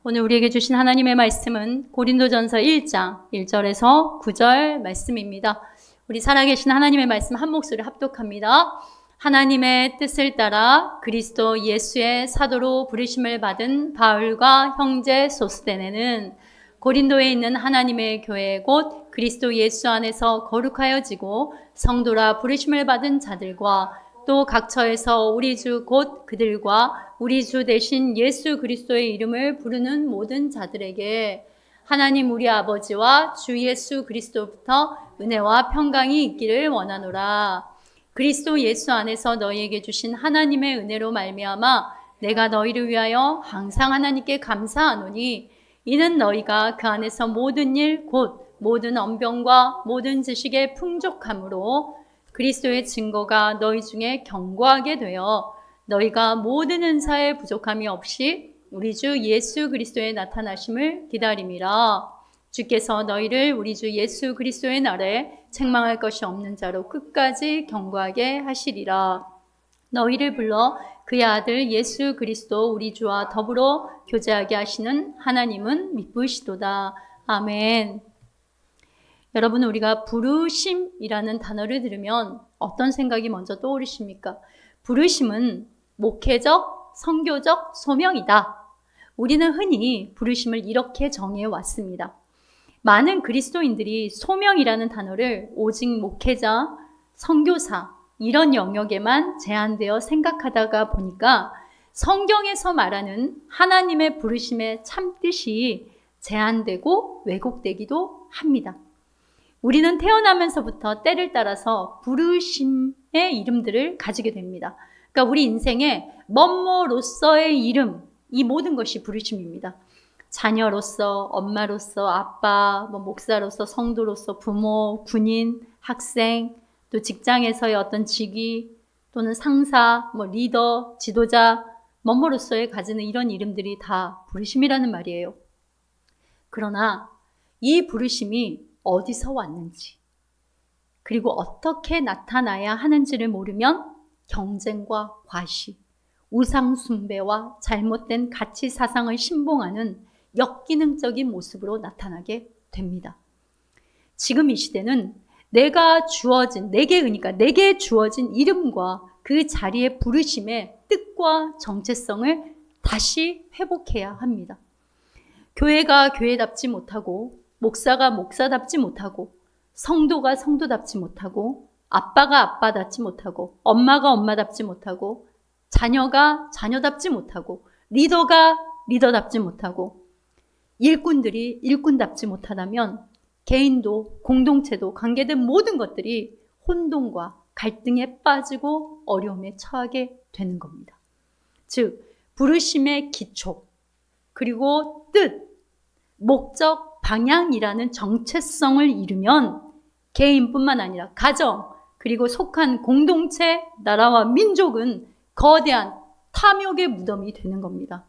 오늘 우리에게 주신 하나님의 말씀은 고린도전서 1장 1절에서 9절 말씀입니다. 우리 살아계신 하나님의 말씀 한 목소리 합독합니다. 하나님의 뜻을 따라 그리스도 예수의 사도로 부르심을 받은 바울과 형제 소스데네는 고린도에 있는 하나님의 교회 곧 그리스도 예수 안에서 거룩하여지고 성도라 부르심을 받은 자들과 또 각처에서 우리 주 곧 그들과 우리 주 대신 예수 그리스도의 이름을 부르는 모든 자들에게 하나님 우리 아버지와 주 예수 그리스도부터 은혜와 평강이 있기를 원하노라. 그리스도 예수 안에서 너희에게 주신 하나님의 은혜로 말미암아 내가 너희를 위하여 항상 하나님께 감사하노니 이는 너희가 그 안에서 모든 일 곧 모든 언병과 모든 지식의 풍족함으로 그리스도의 증거가 너희 중에 견고하게 되어 너희가 모든 은사에 부족함이 없이 우리 주 예수 그리스도의 나타나심을 기다림이라. 주께서 너희를 우리 주 예수 그리스도의 날에 책망할 것이 없는 자로 끝까지 견고하게 하시리라. 너희를 불러 그의 아들 예수 그리스도 우리 주와 더불어 교제하게 하시는 하나님은 미쁘시도다. 아멘. 여러분, 우리가 부르심이라는 단어를 들으면 어떤 생각이 먼저 떠오르십니까? 부르심은 목회적, 선교적 소명이다. 우리는 흔히 부르심을 이렇게 정해 왔습니다. 많은 그리스도인들이 소명이라는 단어를 오직 목회자, 선교사 이런 영역에만 제한되어 생각하다가 보니까 성경에서 말하는 하나님의 부르심의 참뜻이 제한되고 왜곡되기도 합니다. 우리는 태어나면서부터 때를 따라서 부르심의 이름들을 가지게 됩니다. 그러니까 우리 인생에 뭐뭐로서의 이름, 이 모든 것이 부르심입니다. 자녀로서, 엄마로서, 아빠, 목사로서, 성도로서, 부모, 군인, 학생, 또 직장에서의 어떤 직위, 또는 상사, 리더, 지도자, 뭐뭐로서의 가지는 이런 이름들이 다 부르심이라는 말이에요. 그러나 이 부르심이 어디서 왔는지, 그리고 어떻게 나타나야 하는지를 모르면 경쟁과 과시, 우상 숭배와 잘못된 가치 사상을 신봉하는 역기능적인 모습으로 나타나게 됩니다. 지금 이 시대는 내게 주어진 이름과 그 자리의 부르심의 뜻과 정체성을 다시 회복해야 합니다. 교회가 교회답지 못하고, 목사가 목사답지 못하고, 성도가 성도답지 못하고, 아빠가 아빠답지 못하고, 엄마가 엄마답지 못하고, 자녀가 자녀답지 못하고, 리더가 리더답지 못하고, 일꾼들이 일꾼답지 못하다면 개인도 공동체도 관계된 모든 것들이 혼돈과 갈등에 빠지고 어려움에 처하게 되는 겁니다. 즉, 부르심의 기초, 그리고 뜻, 목적, 방향이라는 정체성을 이루면 개인뿐만 아니라 가정, 그리고 속한 공동체, 나라와 민족은 거대한 탐욕의 무덤이 되는 겁니다.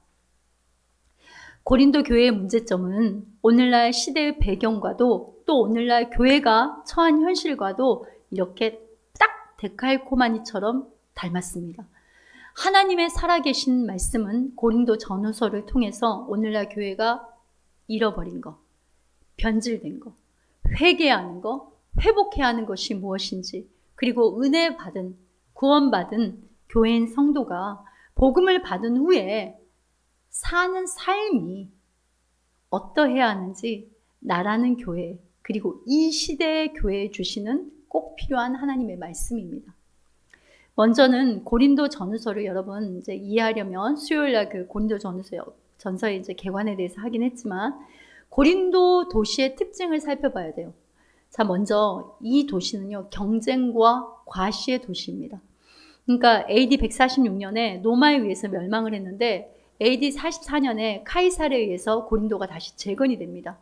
고린도 교회의 문제점은 오늘날 시대의 배경과도 또 오늘날 교회가 처한 현실과도 이렇게 딱 데칼코마니처럼 닮았습니다. 하나님의 살아계신 말씀은 고린도 전후서를 통해서 오늘날 교회가 잃어버린 것, 변질된 것, 회개하는 것, 회복해야 하는 것이 무엇인지, 그리고 은혜 받은, 구원받은 교회인 성도가 복음을 받은 후에 사는 삶이 어떠해야 하는지 나라는 교회, 그리고 이 시대의 교회에 주시는 꼭 필요한 하나님의 말씀입니다. 먼저는 고린도 전후서를 여러분 이제 이해하려면 수요일날 그 고린도 전서의 이제 개관에 대해서 하긴 했지만 고린도 도시의 특징을 살펴봐야 돼요. 자, 먼저 이 도시는요, 경쟁과 과시의 도시입니다. 그러니까 AD 146년에 로마에 의해서 멸망을 했는데 AD 44년에 카이사르에 의해서 고린도가 다시 재건이 됩니다.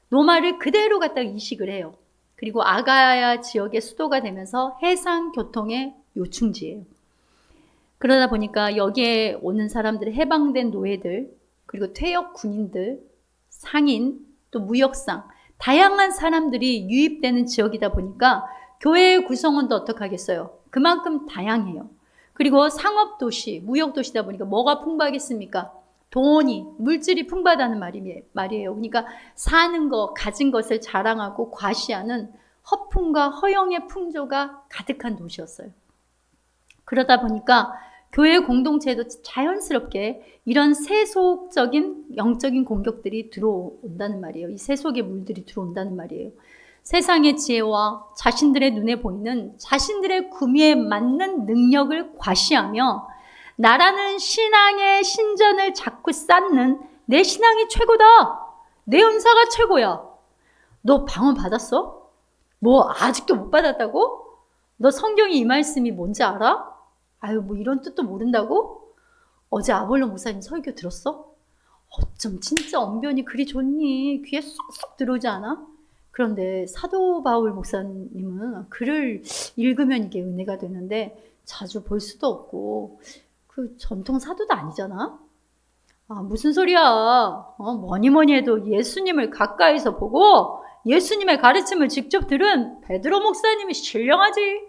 로마를 그대로 갖다가 이식을 해요. 그리고 아가야 지역의 수도가 되면서 해상 교통의 요충지예요. 그러다 보니까 여기에 오는 사람들, 해방된 노예들, 그리고 퇴역 군인들, 상인, 또 무역상, 다양한 사람들이 유입되는 지역이다 보니까 교회의 구성원도 어떻게 하겠어요? 그만큼 다양해요. 그리고 상업도시, 무역도시다 보니까 뭐가 풍부하겠습니까? 돈이, 물질이 풍부하다는 말이에요. 그러니까 사는 거, 가진 것을 자랑하고 과시하는 허풍과 허영의 풍조가 가득한 도시였어요. 그러다 보니까 교회 공동체에도 자연스럽게 이런 세속적인 영적인 공격들이 들어온다는 말이에요. 이 세속의 물들이 들어온다는 말이에요. 세상의 지혜와 자신들의 눈에 보이는 자신들의 구미에 맞는 능력을 과시하며 나라는 신앙의 신전을 자꾸 쌓는 내 신앙이 최고다. 내 은사가 최고야. 너 방언 받았어? 뭐 아직도 못 받았다고? 너 성경에 이 말씀이 뭔지 알아? 아유 뭐 이런 뜻도 모른다고? 어제 아볼로 목사님 설교 들었어? 어쩜 진짜 언변이 그리 좋니? 귀에 쏙쏙 들어오지 않아? 그런데 사도 바울 목사님은 글을 읽으면 이게 은혜가 되는데 자주 볼 수도 없고 그 전통 사도도 아니잖아? 아, 무슨 소리야. 뭐니 해도 예수님을 가까이서 보고 예수님의 가르침을 직접 들은 베드로 목사님이 신령하지.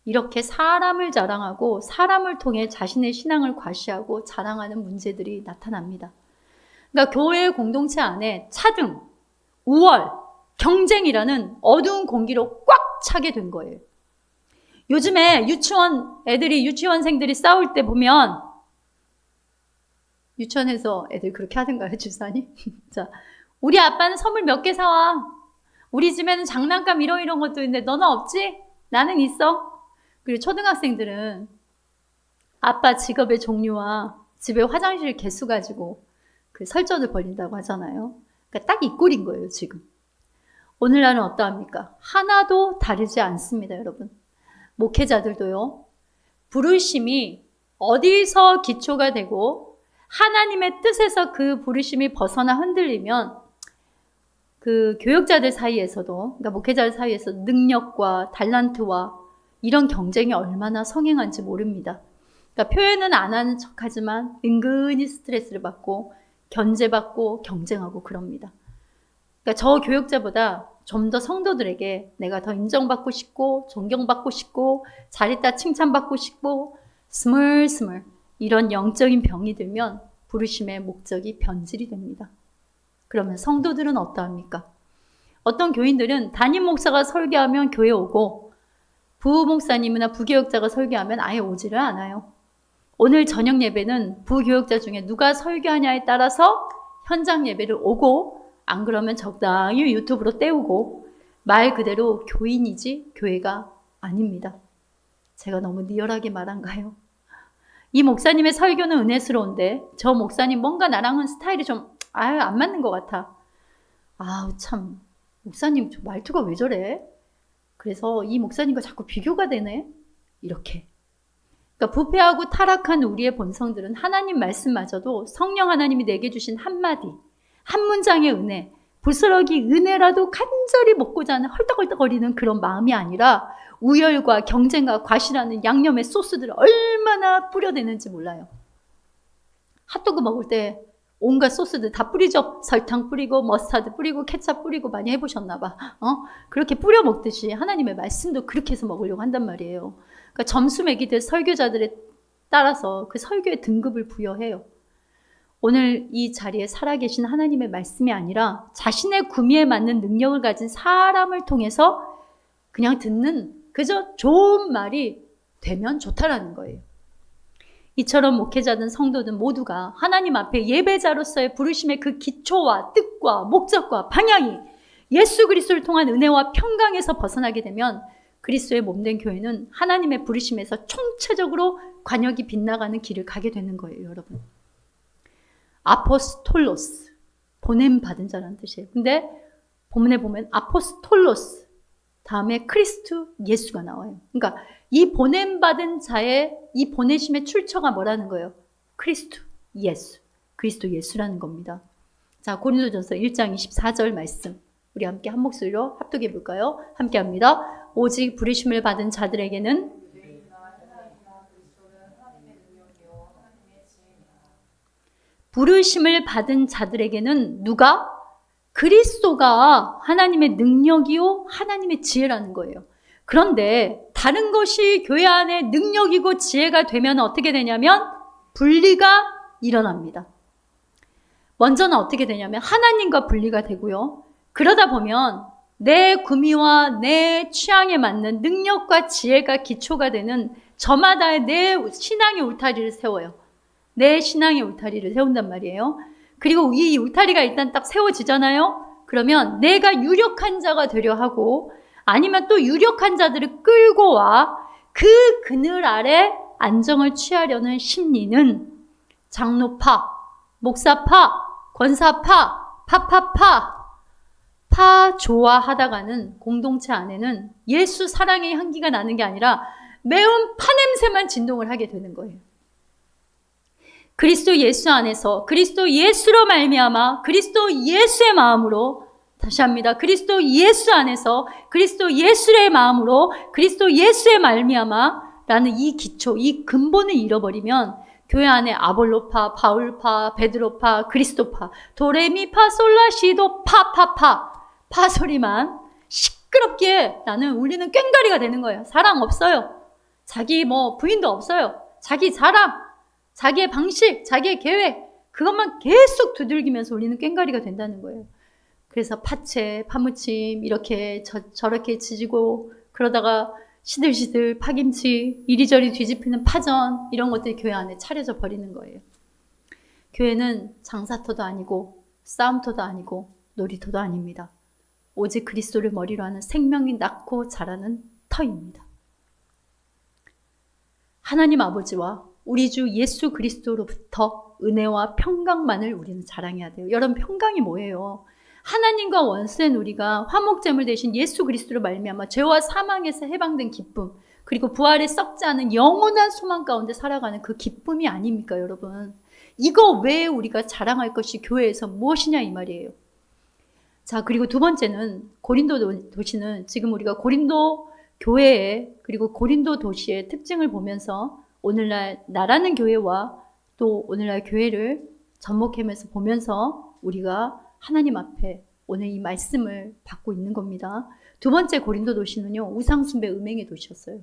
이렇게 사람을 자랑하고 사람을 통해 자신의 신앙을 과시하고 자랑하는 문제들이 나타납니다. 그러니까 교회 공동체 안에 차등, 우월, 경쟁이라는 어두운 공기로 꽉 차게 된 거예요. 요즘에 유치원생들이 싸울 때 보면 유치원에서 애들 그렇게 하던가요, 집사님? 자, 우리 아빠는 선물 몇 개 사와. 우리 집에는 장난감 이런 것도 있는데 너는 없지? 나는 있어. 그리고 초등학생들은 아빠 직업의 종류와 집에 화장실 개수 가지고 그 설전을 벌린다고 하잖아요. 그러니까 딱 이 꼴인 거예요, 지금. 오늘날은 어떠합니까? 하나도 다르지 않습니다, 여러분. 목회자들도요, 부르심이 어디서 기초가 되고 하나님의 뜻에서 그 부르심이 벗어나 흔들리면 그 교역자들 사이에서도, 그러니까 목회자들 사이에서 능력과 달란트와 이런 경쟁이 얼마나 성행한지 모릅니다. 그러니까 표현은 안 하는 척하지만 은근히 스트레스를 받고 견제받고 경쟁하고 그럽니다. 그러니까 저 교역자보다 좀 더 성도들에게 내가 더 인정받고 싶고 존경받고 싶고 잘했다 칭찬받고 싶고 스물스물 이런 영적인 병이 들면 부르심의 목적이 변질이 됩니다. 그러면 성도들은 어떠합니까? 어떤 교인들은 담임 목사가 설교하면 교회 오고 부목사님이나 부교역자가 설교하면 아예 오지를 않아요. 오늘 저녁 예배는 부교역자 중에 누가 설교하냐에 따라서 현장 예배를 오고 안 그러면 적당히 유튜브로 때우고 말 그대로 교인이지 교회가 아닙니다. 제가 너무 리얼하게 말한가요? 이 목사님의 설교는 은혜스러운데 저 목사님 뭔가 나랑은 스타일이 좀 안 맞는 것 같아. 아우 참 목사님 저 말투가 왜 저래? 그래서 이 목사님과 자꾸 비교가 되네. 이렇게. 그러니까 부패하고 타락한 우리의 본성들은 하나님 말씀마저도 성령 하나님이 내게 주신 한마디, 한 문장의 은혜, 부스러기 은혜라도 간절히 먹고자 하는 헐떡헐떡거리는 그런 마음이 아니라 우열과 경쟁과 과시라는 양념의 소스들을 얼마나 뿌려대는지 몰라요. 핫도그 먹을 때 온갖 소스들 다 뿌리죠. 설탕 뿌리고 머스타드 뿌리고 케찹 뿌리고 많이 해보셨나 봐. 그렇게 뿌려 먹듯이 하나님의 말씀도 그렇게 해서 먹으려고 한단 말이에요. 그러니까 점수 매기듯 설교자들에 따라서 그 설교의 등급을 부여해요. 오늘 이 자리에 살아계신 하나님의 말씀이 아니라 자신의 구미에 맞는 능력을 가진 사람을 통해서 그냥 듣는 그저 좋은 말이 되면 좋다라는 거예요. 이처럼 목회자든 성도든 모두가 하나님 앞에 예배자로서의 부르심의 그 기초와 뜻과 목적과 방향이 예수 그리스도를 통한 은혜와 평강에서 벗어나게 되면 그리스도의 몸된 교회는 하나님의 부르심에서 총체적으로 관역이 빗나가는 길을 가게 되는 거예요, 여러분. 아포스톨로스, 보냄받은 자라는 뜻이에요. 근데 본문에 보면 아포스톨로스 다음에 크리스투 예수가 나와요. 그러니까 이 보냄받은 자의 이 보내심의 출처가 뭐라는 거예요? 크리스투 예수, 그리스도 예수라는 겁니다. 자, 고린도전서 1장 24절 말씀 우리 함께 한 목소리로 합독해 볼까요? 함께 합니다. 오직 부르심을 받은 자들에게는 부르심을 받은 자들에게는 누가? 그리스도가 하나님의 능력이요 하나님의 지혜라는 거예요. 그런데 다른 것이 교회 안에 능력이고 지혜가 되면 어떻게 되냐면 분리가 일어납니다. 먼저는 어떻게 되냐면 하나님과 분리가 되고요. 그러다 보면 내 구미와 내 취향에 맞는 능력과 지혜가 기초가 되는 저마다의 내 신앙의 울타리를 세워요. 내 신앙의 울타리를 세운단 말이에요. 그리고 이 울타리가 일단 딱 세워지잖아요. 그러면 내가 유력한 자가 되려 하고 아니면 또 유력한 자들을 끌고 와 그 그늘 아래 안정을 취하려는 심리는 장로파, 목사파, 권사파, 파 좋아하다가는 공동체 안에는 예수 사랑의 향기가 나는 게 아니라 매운 파냄새만 진동을 하게 되는 거예요. 그리스도 예수 안에서 그리스도 예수로 말미암아 그리스도 예수의 마음으로 다시 합니다. 그리스도 예수 안에서 그리스도 예수의 마음으로 그리스도 예수의 말미암아 라는 이 기초, 이 근본을 잃어버리면 교회 안에 아볼로파, 바울파, 베드로파, 그리스도파, 도레미파, 솔라시도 파 소리만 시끄럽게 나는 울리는 꽹과리가 되는 거예요. 사랑 없어요. 자기 부인도 없어요. 자기 자랑, 자기의 방식, 자기의 계획 그것만 계속 두들기면서 울리는 꽹과리가 된다는 거예요. 그래서 파채, 파무침 이렇게 저렇게 지지고 그러다가 시들시들 파김치 이리저리 뒤집히는 파전 이런 것들이 교회 안에 차려져 버리는 거예요. 교회는 장사터도 아니고 싸움터도 아니고 놀이터도 아닙니다. 오직 그리스도를 머리로 하는 생명이 낳고 자라는 터입니다. 하나님 아버지와 우리 주 예수 그리스도로부터 은혜와 평강만을 우리는 자랑해야 돼요. 여러분 평강이 뭐예요? 하나님과 원수된 우리가 화목제물 대신 예수 그리스도로 말미암아 죄와 사망에서 해방된 기쁨 그리고 부활에 썩지 않은 영원한 소망 가운데 살아가는 그 기쁨이 아닙니까 여러분? 이거 외에 우리가 자랑할 것이 교회에서 무엇이냐 이 말이에요. 자 그리고 두 번째는 고린도 도시는 지금 우리가 고린도 교회에 그리고 고린도 도시의 특징을 보면서 오늘날 나라는 교회와 또 오늘날 교회를 접목하면서 보면서 우리가 하나님 앞에 오늘 이 말씀을 받고 있는 겁니다. 두 번째 고린도 도시는요. 우상숭배 음행의 도시였어요.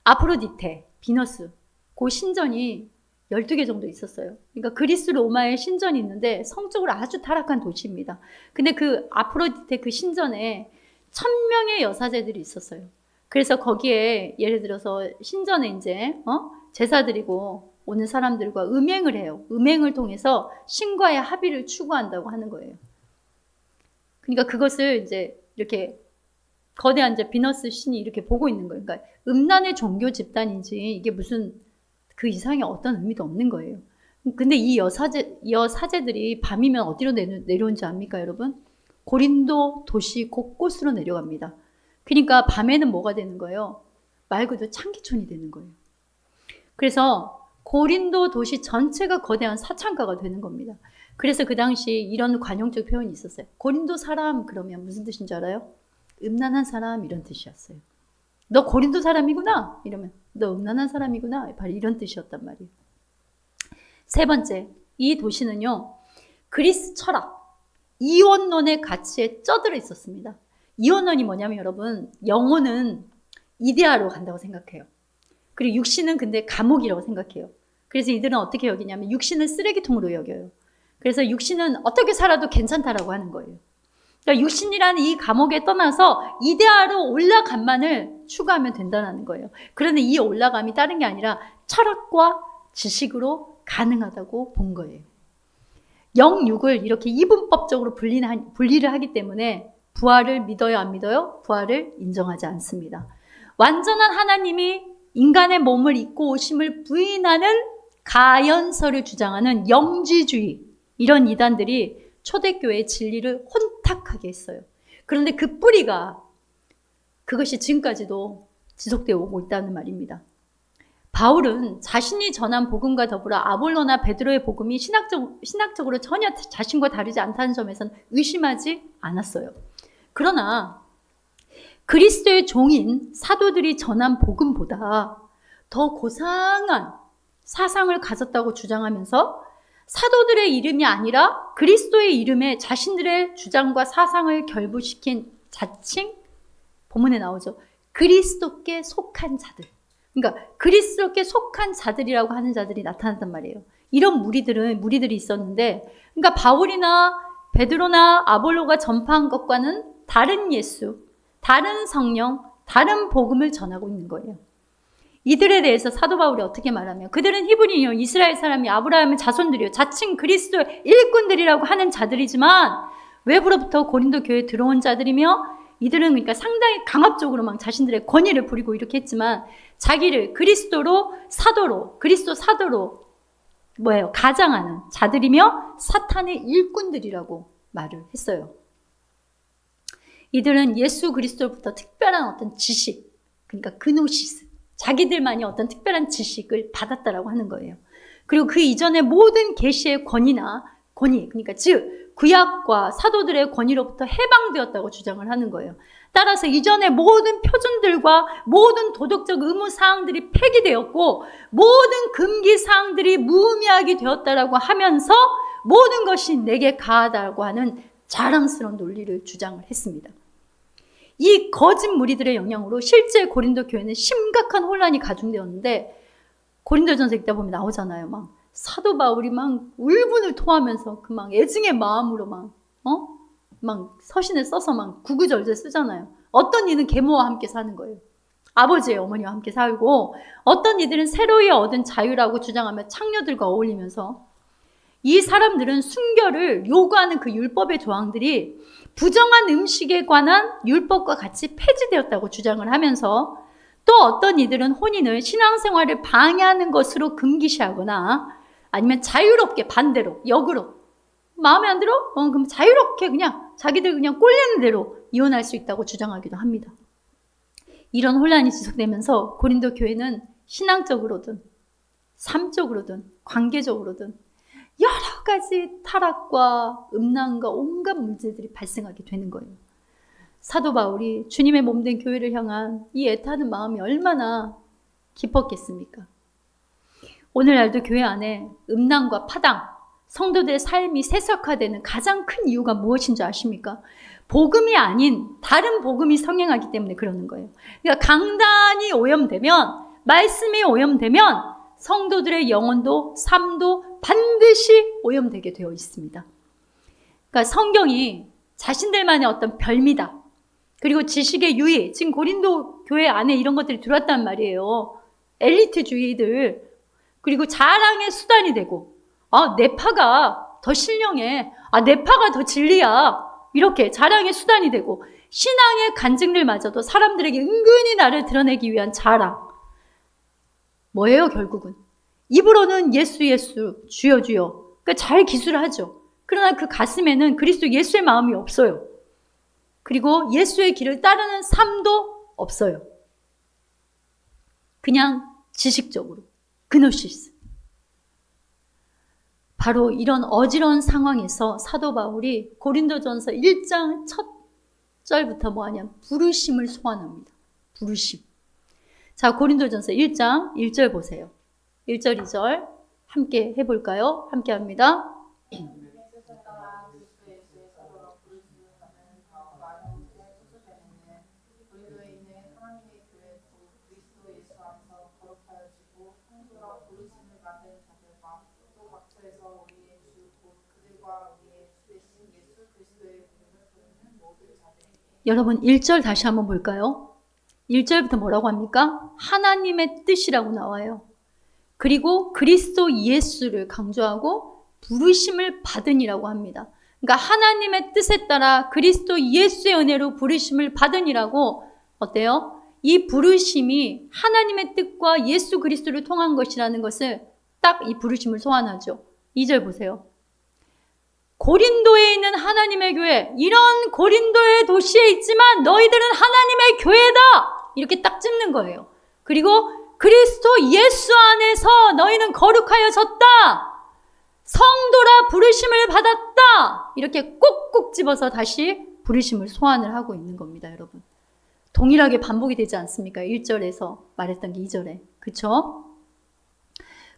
아프로디테, 비너스 그 신전이 12개 정도 있었어요. 그러니까 그리스 로마의 신전이 있는데 성적으로 아주 타락한 도시입니다. 근데 그 아프로디테 그 신전에 1000명의 여사제들이 있었어요. 그래서 거기에 예를 들어서 신전에 이제 제사 드리고 오는 사람들과 음행을 해요. 음행을 통해서 신과의 합의를 추구한다고 하는 거예요. 그러니까 그것을 이제 이렇게 거대한 이제 비너스 신이 이렇게 보고 있는 거예요. 그러니까 음란의 종교 집단인지 이게 무슨 그 이상의 어떤 의미도 없는 거예요. 근데 이 여사제들이 밤이면 어디로 내려온지 압니까, 여러분? 고린도 도시 곳곳으로 내려갑니다. 그러니까 밤에는 뭐가 되는 거예요? 말 그대로 창기촌이 되는 거예요. 그래서 고린도 도시 전체가 거대한 사창가가 되는 겁니다. 그래서 그 당시 이런 관용적 표현이 있었어요. 고린도 사람 그러면 무슨 뜻인지 알아요? 음란한 사람 이런 뜻이었어요. 너 고린도 사람이구나 이러면 너 음란한 사람이구나 바로 이런 뜻이었단 말이에요. 세 번째, 이 도시는요. 그리스 철학, 이원론의 가치에 쩌들어 있었습니다. 이원론이 뭐냐면 여러분 영혼은 이데아로 간다고 생각해요. 그리고 육신은 근데 감옥이라고 생각해요. 그래서 이들은 어떻게 여기냐면 육신을 쓰레기통으로 여겨요. 그래서 육신은 어떻게 살아도 괜찮다라고 하는 거예요. 그러니까 육신이라는 이 감옥에 떠나서 이데아로 올라감만을 추구하면 된다는 거예요. 그런데 이 올라감이 다른 게 아니라 철학과 지식으로 가능하다고 본 거예요. 영육을 이렇게 이분법적으로 분리를 하기 때문에 부활을 믿어요, 안 믿어요? 부활을 인정하지 않습니다. 완전한 하나님이 인간의 몸을 입고 오심을 부인하는 가연설을 주장하는 영지주의 이런 이단들이 초대교회의 진리를 혼탁하게 했어요. 그런데 그 뿌리가 그것이 지금까지도 지속되어 오고 있다는 말입니다. 바울은 자신이 전한 복음과 더불어 아볼로나 베드로의 복음이 신학적으로 전혀 자신과 다르지 않다는 점에서는 의심하지 않았어요. 그러나 그리스도의 종인 사도들이 전한 복음보다 더 고상한 사상을 가졌다고 주장하면서 사도들의 이름이 아니라 그리스도의 이름에 자신들의 주장과 사상을 결부시킨 자칭 본문에 나오죠. 그리스도께 속한 자들. 그러니까 그리스도께 속한 자들이라고 하는 자들이 나타났단 말이에요. 이런 무리들이 있었는데, 그러니까 바울이나 베드로나 아볼로가 전파한 것과는 다른 예수, 다른 성령, 다른 복음을 전하고 있는 거예요. 이들에 대해서 사도 바울이 어떻게 말하면, 그들은 히브리인이요 이스라엘 사람이 아브라함의 자손들이요 자칭 그리스도의 일꾼들이라고 하는 자들이지만 외부로부터 고린도 교회에 들어온 자들이며, 이들은 그러니까 상당히 강압적으로 막 자신들의 권위를 부리고 이렇게 했지만 자기를 그리스도 사도로 가장하는 자들이며 사탄의 일꾼들이라고 말을 했어요. 이들은 예수 그리스도로부터 특별한 어떤 지식, 그러니까 그노시스, 자기들만이 어떤 특별한 지식을 받았다라고 하는 거예요. 그리고 그 이전의 모든 계시의 권위, 그러니까 즉 구약과 사도들의 권위로부터 해방되었다고 주장을 하는 거예요. 따라서 이전의 모든 표준들과 모든 도덕적 의무 사항들이 폐기되었고 모든 금기 사항들이 무의미하게 되었다라고 하면서 모든 것이 내게 가하다고 하는 자랑스러운 논리를 주장을 했습니다. 이 거짓 무리들의 영향으로 실제 고린도 교회는 심각한 혼란이 가중되었는데, 고린도전서 읽다 보면 나오잖아요. 막 사도 바울이 막 울분을 토하면서 그 막 애증의 마음으로 막 서신을 써서 막 구구절절 쓰잖아요. 어떤 이는 계모와 함께 사는 거예요. 아버지의 어머니와 함께 살고, 어떤 이들은 새로이 얻은 자유라고 주장하며 창녀들과 어울리면서, 이 사람들은 순결을 요구하는 그 율법의 조항들이 부정한 음식에 관한 율법과 같이 폐지되었다고 주장을 하면서, 또 어떤 이들은 혼인을 신앙생활을 방해하는 것으로 금기시하거나 아니면 자유롭게 반대로 역으로 마음에 안 들어? 그럼 자유롭게 그냥 자기들 그냥 꼴리는 대로 이혼할 수 있다고 주장하기도 합니다. 이런 혼란이 지속되면서 고린도 교회는 신앙적으로든 삶적으로든 관계적으로든 여러 가지 타락과 음란과 온갖 문제들이 발생하게 되는 거예요. 사도 바울이 주님의 몸된 교회를 향한 이 애타는 마음이 얼마나 깊었겠습니까? 오늘날도 교회 안에 음란과 파당, 성도들의 삶이 세속화되는 가장 큰 이유가 무엇인 줄 아십니까? 복음이 아닌 다른 복음이 성행하기 때문에 그러는 거예요. 그러니까 강단이 오염되면, 말씀이 오염되면 성도들의 영혼도 삶도 반드시 오염되게 되어 있습니다. 그러니까 성경이 자신들만의 어떤 별미다, 그리고 지식의 유의, 지금 고린도 교회 안에 이런 것들이 들어왔단 말이에요. 엘리트주의들, 그리고 자랑의 수단이 되고, 내 파가 더 신령해, 내 파가 더 진리야, 이렇게 자랑의 수단이 되고, 신앙의 간증들마저도 사람들에게 은근히 나를 드러내기 위한 자랑. 뭐예요 결국은? 입으로는 예수 주여 주여, 그러니까 잘 기술을 하죠. 그러나 그 가슴에는 그리스도 예수의 마음이 없어요. 그리고 예수의 길을 따르는 삶도 없어요. 그냥 지식적으로, 그노시스. 바로 이런 어지러운 상황에서 사도 바울이 고린도전서 1장 첫 절부터 뭐하냐, 부르심을 소환합니다. 부르심. 자, 고린도전서 1장 1절 보세요. 1절 2절 함께 해볼까요? 함께 합니다. 여러분 1절 다시 한번 볼까요? 1절부터 뭐라고 합니까? 하나님의 뜻이라고 나와요. 그리고 그리스도 예수를 강조하고 부르심을 받으니라고 합니다. 그러니까 하나님의 뜻에 따라 그리스도 예수의 은혜로 부르심을 받으니라고, 어때요? 이 부르심이 하나님의 뜻과 예수 그리스도를 통한 것이라는 것을 딱 이 부르심을 소환하죠. 2절 보세요. 고린도에 있는 하나님의 교회, 이런 고린도의 도시에 있지만 너희들은 하나님의 교회다, 이렇게 딱 찝는 거예요. 그리고 그리스도 예수 안에서 너희는 거룩하여졌다, 성도라 부르심을 받았다, 이렇게 꼭꼭 집어서 다시 부르심을 소환을 하고 있는 겁니다. 여러분, 동일하게 반복이 되지 않습니까? 1절에서 말했던 게 2절에. 그쵸?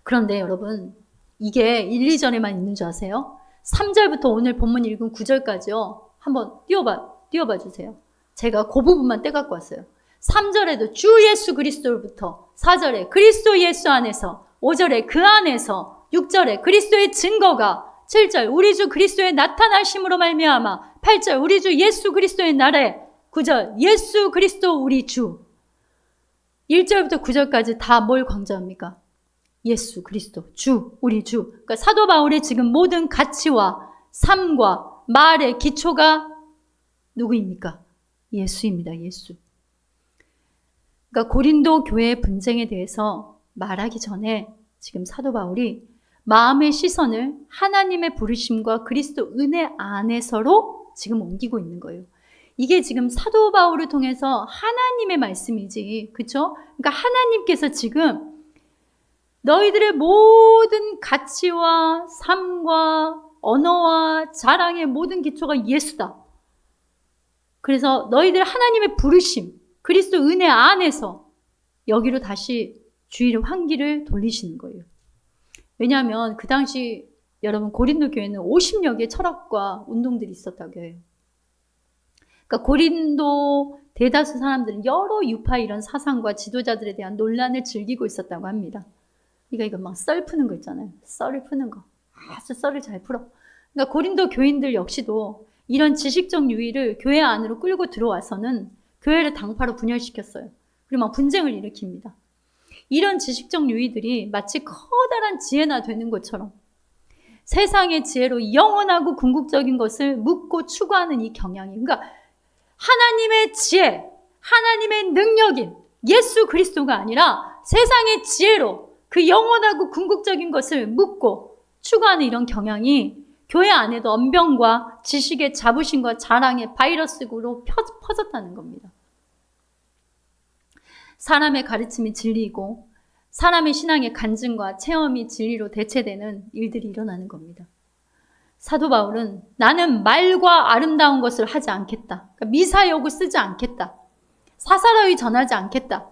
그런데 여러분, 이게 1, 2절에만 있는 줄 아세요? 3절부터 오늘 본문 읽은 9절까지요. 한번 띄워봐 주세요. 제가 그 부분만 떼갖고 왔어요. 3절에도 주 예수 그리스도로부터, 4절에 그리스도 예수 안에서, 5절에 그 안에서, 6절에 그리스도의 증거가, 7절 우리 주 그리스도의 나타나심으로 말미암아, 8절 우리 주 예수 그리스도의 날에, 9절 예수 그리스도 우리 주. 1절부터 9절까지 다 뭘 강조합니까? 예수 그리스도, 주, 우리 주. 그러니까 사도 바울의 지금 모든 가치와 삶과 말의 기초가 누구입니까? 예수입니다. 예수. 그러니까 고린도 교회의 분쟁에 대해서 말하기 전에 지금 사도 바울이 마음의 시선을 하나님의 부르심과 그리스도 은혜 안에서로 지금 옮기고 있는 거예요. 이게 지금 사도 바울을 통해서 하나님의 말씀이지, 그렇죠? 그러니까 하나님께서 지금 너희들의 모든 가치와 삶과 언어와 자랑의 모든 기초가 예수다. 그래서 너희들 하나님의 부르심, 그리스도 은혜 안에서 여기로 다시 주의를 환기를 돌리시는 거예요. 왜냐하면 그 당시 여러분 고린도 교회는 50여 개의 철학과 운동들이 있었다고 해요. 그러니까 고린도 대다수 사람들은 여러 유파 이런 사상과 지도자들에 대한 논란을 즐기고 있었다고 합니다. 그러니까 이거 막 썰 푸는 거 있잖아요. 썰을 푸는 거. 아주 썰을 잘 풀어. 그러니까 고린도 교인들 역시도 이런 지식적 유의를 교회 안으로 끌고 들어와서는 교회를 당파로 분열시켰어요. 그리고 막 분쟁을 일으킵니다. 이런 지식적 유의들이 마치 커다란 지혜나 되는 것처럼 세상의 지혜로 영원하고 궁극적인 것을 묻고 추구하는 이 경향이, 그러니까 하나님의 지혜, 하나님의 능력인 예수 그리스도가 아니라 세상의 지혜로 그 영원하고 궁극적인 것을 묻고 추구하는 이런 경향이 교회 안에도 언변과 지식의 자부심과 자랑의 바이러스로 퍼졌다는 겁니다. 사람의 가르침이 진리이고 사람의 신앙의 간증과 체험이 진리로 대체되는 일들이 일어나는 겁니다. 사도 바울은 나는 말과 아름다운 것을 하지 않겠다. 그러니까 미사여구 쓰지 않겠다. 사사로이 전하지 않겠다.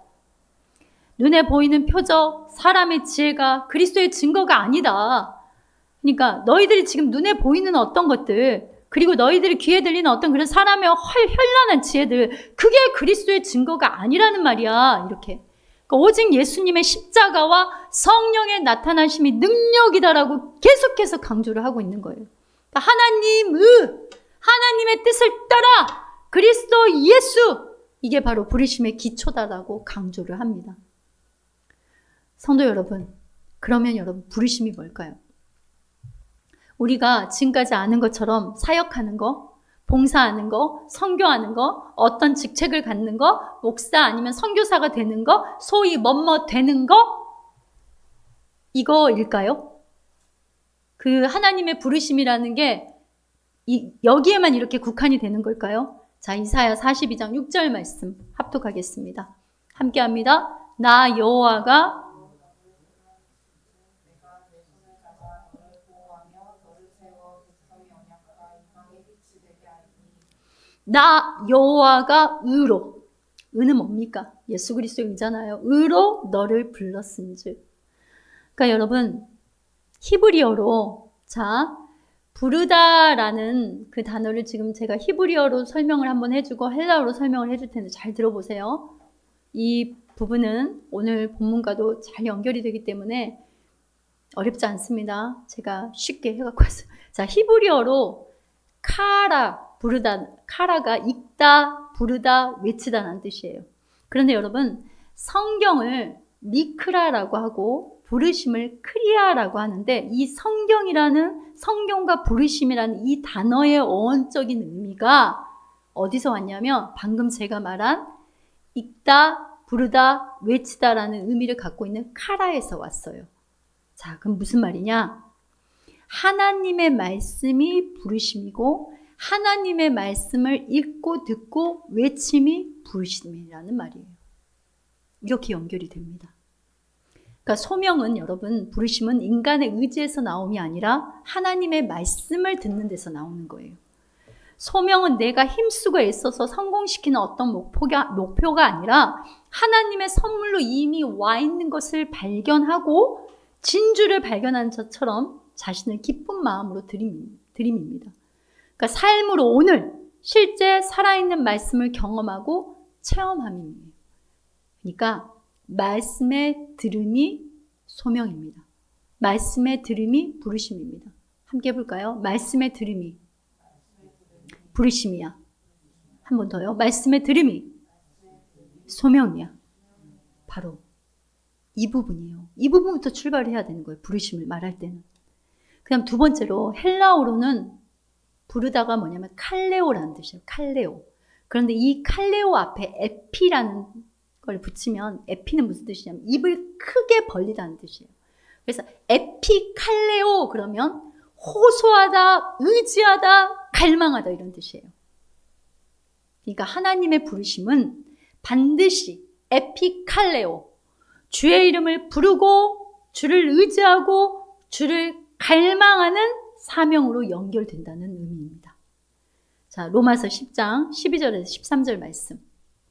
눈에 보이는 표적, 사람의 지혜가 그리스도의 증거가 아니다. 그러니까 너희들이 지금 눈에 보이는 어떤 것들, 그리고 너희들이 귀에 들리는 어떤 그런 사람의 현란한 지혜들, 그게 그리스도의 증거가 아니라는 말이야. 이렇게. 그러니까 오직 예수님의 십자가와 성령의 나타나심이 능력이다라고 계속해서 강조를 하고 있는 거예요. 그러니까 하나님의 뜻을 따라 그리스도 예수, 이게 바로 부르심의 기초다라고 강조를 합니다. 성도 여러분, 그러면 여러분 부르심이 뭘까요? 우리가 지금까지 아는 것처럼 사역하는 거, 봉사하는 거, 선교하는 거, 어떤 직책을 갖는 거, 목사 아니면 선교사가 되는 거, 소위 뭐뭐 되는 거, 이거일까요? 그 하나님의 부르심이라는 게 여기에만 이렇게 국한이 되는 걸까요? 자, 이사야 42장 6절 말씀 합독하겠습니다. 함께 합니다. 나 여호와가 나 여호와가 의로, 의는 뭡니까? 예수 그리스도의 의잖아요. 의로 너를 불렀은즉. 그러니까 여러분 히브리어로, 자, 부르다라는 그 단어를 지금 제가 히브리어로 설명을 한번 해주고 헬라어로 설명을 해줄 텐데 잘 들어보세요. 이 부분은 오늘 본문과도 잘 연결이 되기 때문에 어렵지 않습니다. 제가 쉽게 해갖고 왔어요. 자, 히브리어로 카라, 부르다, 카라가 읽다, 부르다, 외치다라는 뜻이에요. 그런데 여러분 성경을 미크라라고 하고 부르심을 크리아라고 하는데, 이 성경이라는, 성경과 부르심이라는 이 단어의 어원적인 의미가 어디서 왔냐면 방금 제가 말한 읽다, 부르다, 외치다라는 의미를 갖고 있는 카라에서 왔어요. 자, 그럼 무슨 말이냐? 하나님의 말씀이 부르심이고 하나님의 말씀을 읽고 듣고 외침이 부르심이라는 말이에요. 이렇게 연결이 됩니다. 그러니까 소명은, 여러분, 부르심은 인간의 의지에서 나옴이 아니라 하나님의 말씀을 듣는 데서 나오는 거예요. 소명은 내가 힘쓰고 애써서 성공시키는 어떤 목표가 아니라 하나님의 선물로 이미 와 있는 것을 발견하고 진주를 발견한 것처럼 자신을 기쁜 마음으로 드림입니다. 그러니까 삶으로 오늘 실제 살아있는 말씀을 경험하고 체험함입니다. 그러니까 말씀의 들음이 소명입니다. 말씀의 들음이 부르심입니다. 함께 해볼까요? 말씀의 들음이 부르심이야. 한 번 더요. 말씀의 들음이 소명이야. 바로 이 부분이에요. 이 부분부터 출발을 해야 되는 거예요. 부르심을 말할 때는. 그다음 두 번째로 헬라어로는 부르다가 뭐냐면 칼레오라는 뜻이에요. 칼레오. 그런데 이 칼레오 앞에 에피라는 걸 붙이면 에피는 무슨 뜻이냐면 입을 크게 벌리다는 뜻이에요. 그래서 에피칼레오 그러면 호소하다, 의지하다, 갈망하다 이런 뜻이에요. 그러니까 하나님의 부르심은 반드시 에피칼레오, 주의 이름을 부르고 주를 의지하고 주를 갈망하는 사명으로 연결된다는 의미입니다. 자, 로마서 10장 12절에서 13절 말씀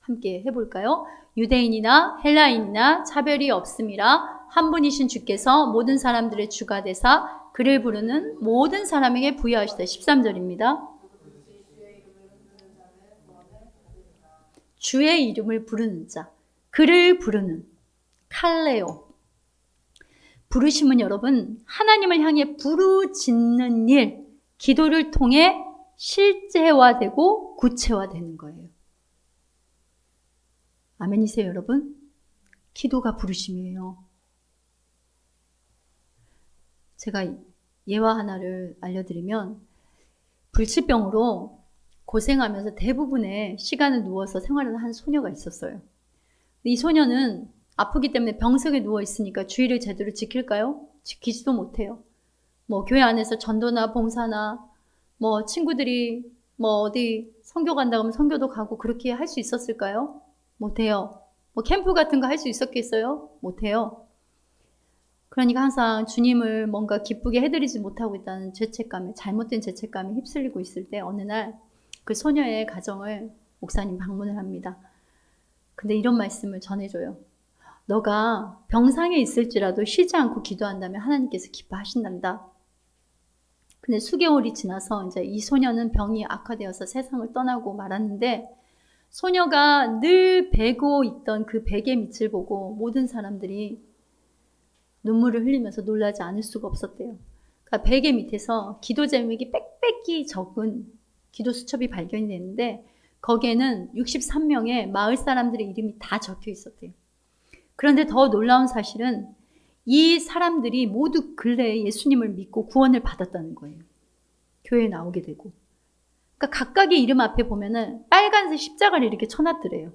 함께 해볼까요? 유대인이나 헬라인이나 차별이 없음이라 한 분이신 주께서 모든 사람들의 주가 되사 그를 부르는 모든 사람에게 부여하시다. 13절입니다. 주의 이름을 부르는 자, 그를 부르는 칼레오. 부르심은 여러분 하나님을 향해 부르짖는 일, 기도를 통해 실제화되고 구체화되는 거예요. 아멘이세요 여러분? 기도가 부르심이에요. 제가 예화 하나를 알려드리면 불치병으로 고생하면서 대부분의 시간을 누워서 생활을 한 소녀가 있었어요. 이 소녀는 아프기 때문에 병석에 누워 있으니까 주의를 제대로 지킬까요? 지키지도 못해요. 뭐 교회 안에서 전도나 봉사나 뭐 친구들이 뭐 어디 선교 간다고 하면 선교도 가고 그렇게 할 수 있었을까요? 못해요. 뭐 캠프 같은 거 할 수 있었겠어요? 못해요. 그러니까 항상 주님을 뭔가 기쁘게 해드리지 못하고 있다는 죄책감에, 잘못된 죄책감에 휩쓸리고 있을 때 어느 날 그 소녀의 가정을 목사님 방문을 합니다. 근데 이런 말씀을 전해줘요. 너가 병상에 있을지라도 쉬지 않고 기도한다면 하나님께서 기뻐하신단다. 근데 수개월이 지나서 이제 이 소녀는 병이 악화되어서 세상을 떠나고 말았는데 소녀가 늘 베고 있던 그 베개 밑을 보고 모든 사람들이 눈물을 흘리면서 놀라지 않을 수가 없었대요. 그러니까 베개 밑에서 기도 제목이 빽빽히 적은 기도 수첩이 발견이 됐는데 거기에는 63명의 마을 사람들의 이름이 다 적혀 있었대요. 그런데 더 놀라운 사실은 이 사람들이 모두 근래에 예수님을 믿고 구원을 받았다는 거예요. 교회에 나오게 되고. 그러니까 각각의 이름 앞에 보면은 빨간색 십자가를 이렇게 쳐놨더래요.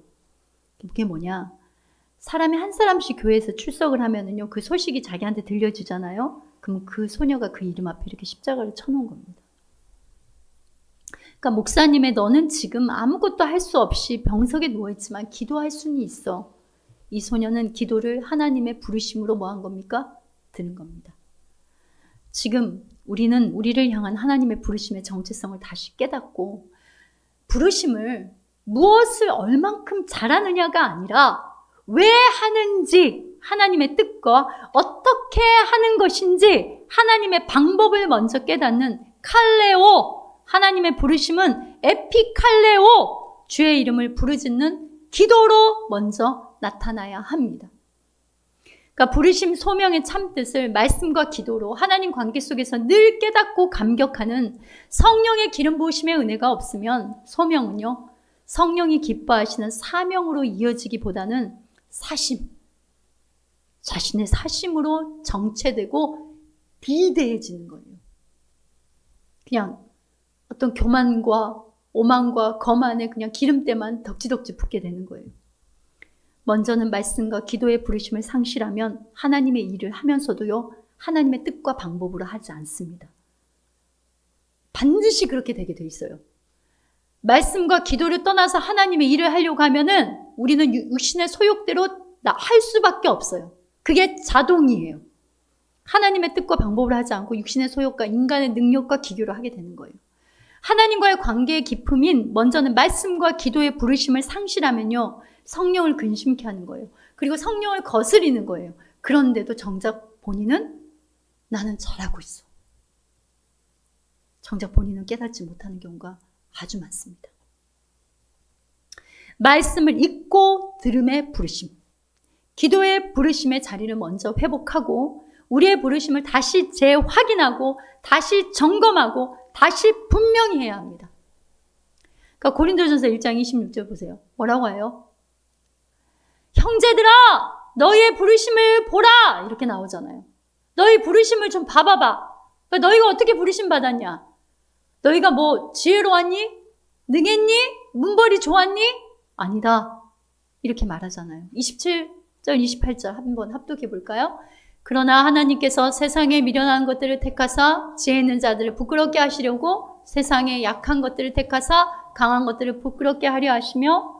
그게 뭐냐? 사람이 한 사람씩 교회에서 출석을 하면은요, 그 소식이 자기한테 들려지잖아요? 그럼 그 소녀가 그 이름 앞에 이렇게 십자가를 쳐놓은 겁니다. 그러니까 목사님의 너는 지금 아무것도 할 수 없이 병석에 누워있지만 기도할 수는 있어. 이 소녀는 기도를 하나님의 부르심으로 뭐 한 겁니까? 드는 겁니다. 지금 우리는 우리를 향한 하나님의 부르심의 정체성을 다시 깨닫고 부르심을 무엇을 얼만큼 잘하느냐가 아니라 왜 하는지 하나님의 뜻과 어떻게 하는 것인지 하나님의 방법을 먼저 깨닫는 칼레오, 하나님의 부르심은 에피칼레오, 주의 이름을 부르짖는 기도로 먼저 나타나야 합니다. 그러니까 부르심 소명의 참뜻을 말씀과 기도로 하나님 관계 속에서 늘 깨닫고 감격하는 성령의 기름 부으심의 은혜가 없으면 소명은요, 성령이 기뻐하시는 사명으로 이어지기보다는 사심, 자신의 사심으로 정체되고 비대해지는 거예요. 그냥 어떤 교만과 오만과 거만에 그냥 기름때만 덕지덕지 붓게 되는 거예요. 먼저는 말씀과 기도의 부르심을 상실하면 하나님의 일을 하면서도요, 하나님의 뜻과 방법으로 하지 않습니다. 반드시 그렇게 되게 돼 있어요. 말씀과 기도를 떠나서 하나님의 일을 하려고 하면은 우리는 육신의 소욕대로 할 수밖에 없어요. 그게 자동이에요. 하나님의 뜻과 방법을 하지 않고 육신의 소욕과 인간의 능력과 기교를 하게 되는 거예요. 하나님과의 관계의 깊음인 먼저는 말씀과 기도의 부르심을 상실하면요, 성령을 근심케 하는 거예요. 그리고 성령을 거스리는 거예요. 그런데도 정작 본인은 나는 잘하고 있어. 정작 본인은 깨닫지 못하는 경우가 아주 많습니다. 말씀을 읽고 들음의 부르심, 기도의 부르심의 자리를 먼저 회복하고 우리의 부르심을 다시 재확인하고 다시 점검하고 다시 분명히 해야 합니다. 그러니까 고린도전서 1장 26절 보세요. 뭐라고 해요? 형제들아 너희의 부르심을 보라 이렇게 나오잖아요. 너희 부르심을 좀 봐봐봐. 그러니까 너희가 어떻게 부르심 받았냐? 너희가 뭐 지혜로웠니? 능했니? 문벌이 좋았니? 아니다. 이렇게 말하잖아요. 27절 28절 한번 합독해 볼까요? 그러나 하나님께서 세상에 미련한 것들을 택하사 지혜 있는 자들을 부끄럽게 하시려고 세상에 약한 것들을 택하사 강한 것들을 부끄럽게 하려 하시며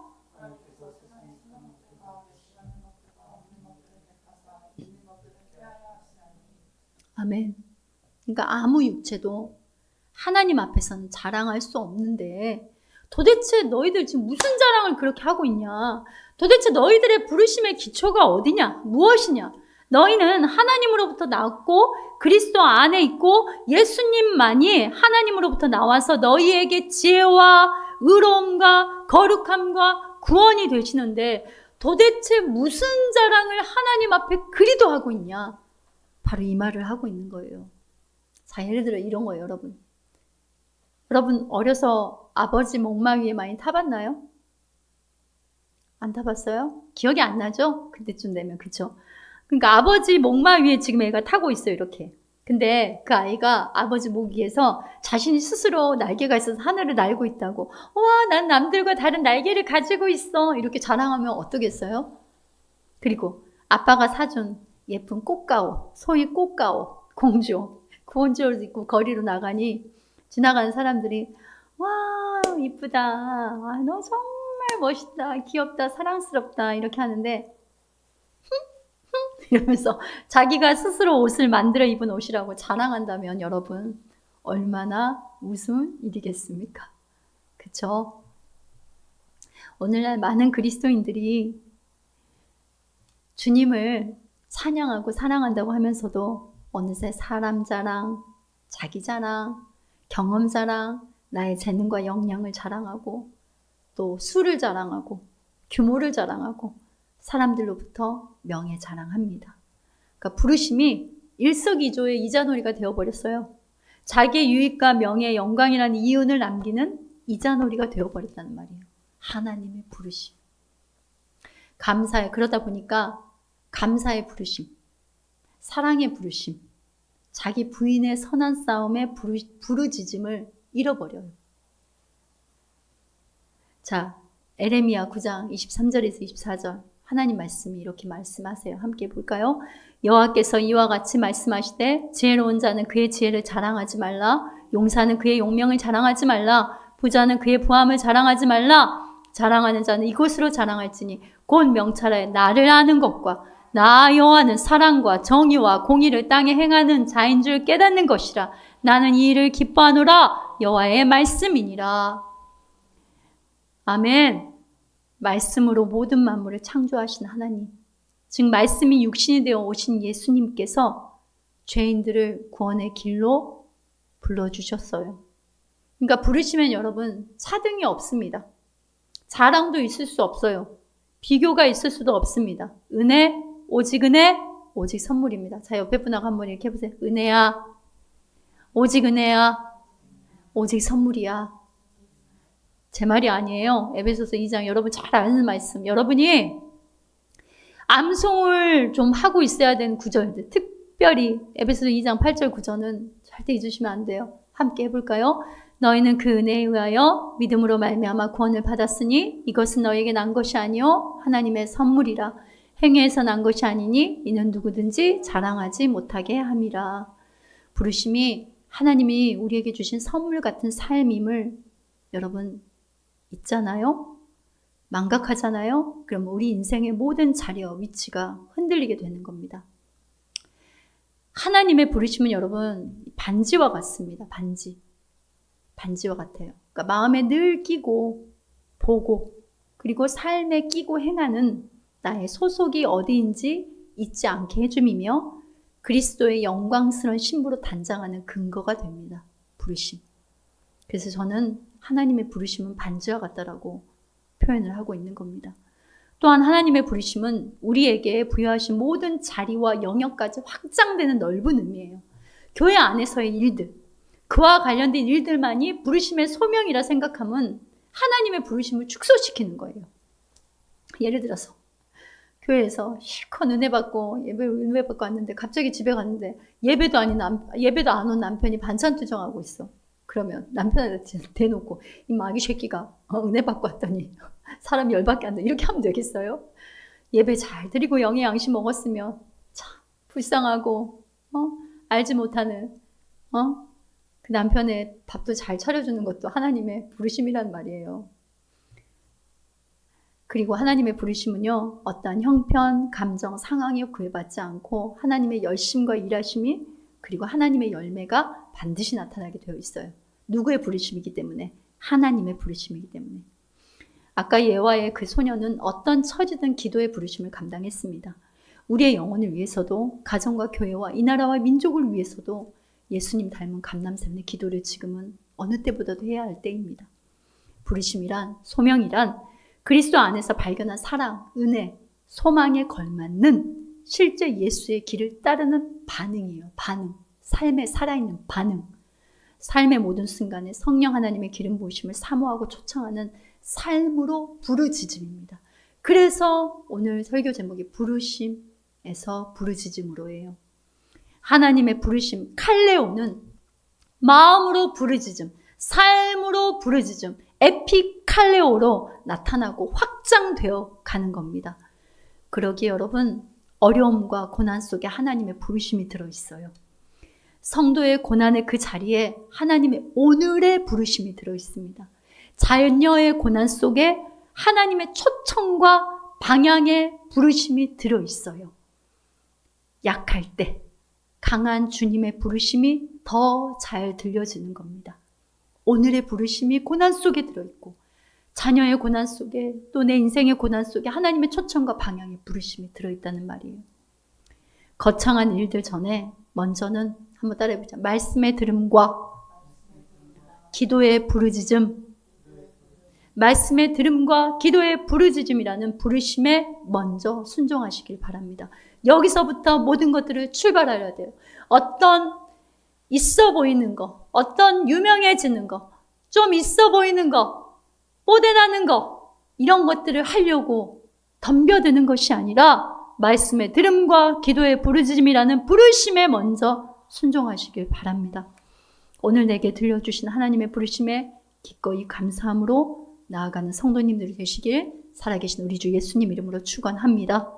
아멘. 그러니까 아무 육체도 하나님 앞에서는 자랑할 수 없는데 도대체 너희들 지금 무슨 자랑을 그렇게 하고 있냐? 도대체 너희들의 부르심의 기초가 어디냐? 무엇이냐? 너희는 하나님으로부터 나왔고 그리스도 안에 있고 예수님만이 하나님으로부터 나와서 너희에게 지혜와 의로움과 거룩함과 구원이 되시는데 도대체 무슨 자랑을 하나님 앞에 그리도 하고 있냐? 바로 이 말을 하고 있는 거예요. 자, 예를 들어 이런 거예요, 여러분. 여러분 어려서 아버지 목마 위에 많이 타봤나요? 안 타봤어요? 기억이 안 나죠? 그때쯤 되면, 그쵸? 그러니까 아버지 목마 위에 지금 애가 타고 있어요, 이렇게. 근데 그 아이가 아버지 목 위에서 자신이 스스로 날개가 있어서 하늘을 날고 있다고. 와, 난 남들과 다른 날개를 가지고 있어. 이렇게 자랑하면 어떠겠어요? 그리고 아빠가 사준 예쁜 꽃가옷, 소위 꽃가옷, 공주, 그 옷을 입고 거리로 나가니 지나가는 사람들이 와, 이쁘다. 아, 너 정말 멋있다. 귀엽다. 사랑스럽다. 이렇게 하는데 이러면서 자기가 스스로 옷을 만들어 입은 옷이라고 자랑한다면 여러분 얼마나 무슨 일이겠습니까? 그쵸? 오늘날 많은 그리스도인들이 주님을 찬양하고 사랑한다고 하면서도 어느새 사람 자랑, 자기 자랑, 경험 자랑, 나의 재능과 역량을 자랑하고 또 수를 자랑하고 규모를 자랑하고 사람들로부터 명예 자랑합니다. 그러니까 부르심이 일석이조의 이자놀이가 되어버렸어요. 자기의 유익과 명예, 영광이라는 이윤을 남기는 이자놀이가 되어버렸다는 말이에요. 하나님의 부르심. 감사해. 그러다 보니까 감사의 부르심, 사랑의 부르심, 자기 부인의 선한 싸움의 부르짖음을 잃어버려요. 자, 에레미야 9장 23절에서 24절 하나님 말씀이 이렇게 말씀하세요. 함께 볼까요? 여호와께서 이와 같이 말씀하시되 지혜로운 자는 그의 지혜를 자랑하지 말라. 용사는 그의 용명을 자랑하지 말라. 부자는 그의 부함을 자랑하지 말라. 자랑하는 자는 이곳으로 자랑할지니 곧 명찰하여 나를 아는 것과 나 여호와는 사랑과 정의와 공의를 땅에 행하는 자인 줄 깨닫는 것이라. 나는 이 일을 기뻐하노라. 여호와의 말씀이니라. 아멘. 말씀으로 모든 만물을 창조하신 하나님, 즉 말씀이 육신이 되어 오신 예수님께서 죄인들을 구원의 길로 불러주셨어요. 그러니까 부르시면 여러분 차등이 없습니다. 자랑도 있을 수 없어요. 비교가 있을 수도 없습니다. 은혜, 오직 은혜, 오직 선물입니다. 자, 옆에 분하고 한번 이렇게 해보세요. 은혜야, 오직 은혜야, 오직 선물이야. 제 말이 아니에요. 에베소서 2장 여러분 잘 아는 말씀. 여러분이 암송을 좀 하고 있어야 되는 구절들. 특별히 에베소서 2장 8절 구절은 절대 잊으시면 안 돼요. 함께 해볼까요? 너희는 그 은혜에 의하여 믿음으로 말미암아 구원을 받았으니 이것은 너에게 난 것이 아니요 하나님의 선물이라. 행위에서 난 것이 아니니 이는 누구든지 자랑하지 못하게 함이라. 부르심이 하나님이 우리에게 주신 선물 같은 삶임을 여러분 있잖아요? 망각하잖아요? 그럼 우리 인생의 모든 자리와 위치가 흔들리게 되는 겁니다. 하나님의 부르심은 여러분 반지와 같습니다. 반지와 같아요. 그러니까 마음에 늘 끼고 보고 그리고 삶에 끼고 행하는 나의 소속이 어디인지 잊지 않게 해줌이며 그리스도의 영광스러운 신부로 단장하는 근거가 됩니다. 부르심. 그래서 저는 하나님의 부르심은 반지와 같다라고 표현을 하고 있는 겁니다. 또한 하나님의 부르심은 우리에게 부여하신 모든 자리와 영역까지 확장되는 넓은 의미예요. 교회 안에서의 일들, 그와 관련된 일들만이 부르심의 소명이라 생각하면 하나님의 부르심을 축소시키는 거예요. 예를 들어서 교회에서 실컷 은혜 받고 은혜 받고 왔는데 갑자기 집에 갔는데 예배도 안 온 남편이 반찬 투정하고 있어. 그러면 남편한테 대놓고 이 마귀 새끼가 은혜 받고 왔더니 사람 열받게 한다. 이렇게 하면 되겠어요? 예배 잘 드리고 영의 양식 먹었으면 참 불쌍하고 알지 못하는 그 남편의 밥도 잘 차려주는 것도 하나님의 부르심이란 말이에요. 그리고 하나님의 부르심은요, 어떠한 형편, 감정, 상황에 구애받지 않고 하나님의 열심과 일하심이 그리고 하나님의 열매가 반드시 나타나게 되어 있어요. 누구의 부르심이기 때문에? 하나님의 부르심이기 때문에. 아까 예화의 그 소녀는 어떤 처지든 기도의 부르심을 감당했습니다. 우리의 영혼을 위해서도, 가정과 교회와 이 나라와 민족을 위해서도 예수님 닮은 감람샘의 기도를 지금은 어느 때보다도 해야 할 때입니다. 부르심이란, 소명이란 그리스도 안에서 발견한 사랑, 은혜, 소망에 걸맞는 실제 예수의 길을 따르는 반응이에요. 반응. 삶에 살아있는 반응. 삶의 모든 순간에 성령 하나님의 기름 부으심을 사모하고 초청하는 삶으로 부르짖음입니다. 그래서 오늘 설교 제목이 부르심에서 부르짖음으로예요. 하나님의 부르심, 칼레오는 마음으로 부르짖음, 삶으로 부르짖음, 에피칼레오로 나타나고 확장되어 가는 겁니다. 그러기에 여러분, 어려움과 고난 속에 하나님의 부르심이 들어있어요. 성도의 고난의 그 자리에 하나님의 오늘의 부르심이 들어있습니다. 자녀의 고난 속에 하나님의 초청과 방향의 부르심이 들어있어요. 약할 때 강한 주님의 부르심이 더 잘 들려지는 겁니다. 오늘의 부르심이 고난 속에 들어있고 자녀의 고난 속에 또 내 인생의 고난 속에 하나님의 초청과 방향의 부르심이 들어있다는 말이에요. 거창한 일들 전에 먼저는 한번 따라해보자. 말씀의 들음과 기도의 부르짖음. 말씀의 들음과 기도의 부르짖음이라는 부르심에 먼저 순종하시길 바랍니다. 여기서부터 모든 것들을 출발하려야 돼요. 어떤 있어 보이는 거, 어떤 유명해지는 거, 좀 있어 보이는 거, 뽀대나는 거, 이런 것들을 하려고 덤벼드는 것이 아니라 말씀의 들음과 기도의 부르짖음이라는 부르심에 먼저 순종하시길 바랍니다. 오늘 내게 들려주신 하나님의 부르심에 기꺼이 감사함으로 나아가는 성도님들이 되시길 살아계신 우리 주 예수님 이름으로 축원합니다.